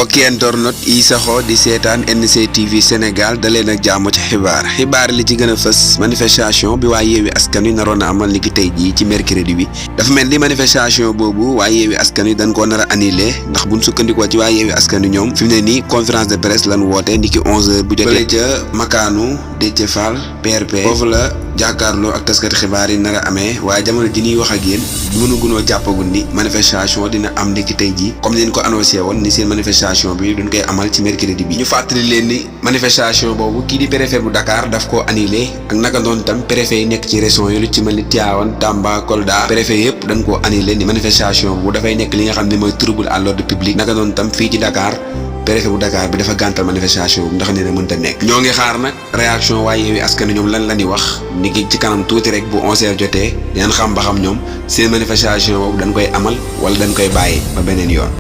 mbokki internet yi saxoo di seetaan NCTV Sénégal daleen ak jàmm ci xibaar li ci gën a fës manifestation bi waa Yewwi Askan Wi naroon a amal ni ki tey jii ci mercredi bi dafa mel ni manifestation boobu waa Yewwi Askan Wi dañ koo nar a annulé ndax buñ sukkandikoo ci waa Yewwi Askan Wi ñoom fi mu ne nii conférence de presse lan woote ni ki 11h bu jotee ca makaanu Déthié Fall PRP foofu la jàkkaarloo ak taskati xibaar yi nar a amee waaye jamono ji ñuy wax ak yéen mënugunoo jàppagul ni manifestation dina am ni ki tey jii comme ni ñu ko annoncé woon ni seen manifestation bi duñ koy amal ci mercredi bi ñu fàttali leen ni manifestation boobu kii di préfet bu Dakar daf koo annulé ak naka noonu tam préfet yi nekk ci région yi lu ci mel ni Tivaouane Tamba Kolda préfet yëpp dañ koo annulé ni manifestation boobu dafay nekk li nga xam ne mooy trouble à l'ordre public naka noonu tam fii ci Dakar préfet bu Dakar bi dafa gàntal manifestation bu ndax nee na mënta nekk ñoo ngi xaar nag réaction waa Yewwi Askan Wi ñoom lan la ñuy wax ni ki ci kanam tuuti rek bu 11h jotee dinañ xam ba xam ñoom seen manifestation boobu dañ koy amal wala dañ koy bàyyi ba beneen yoon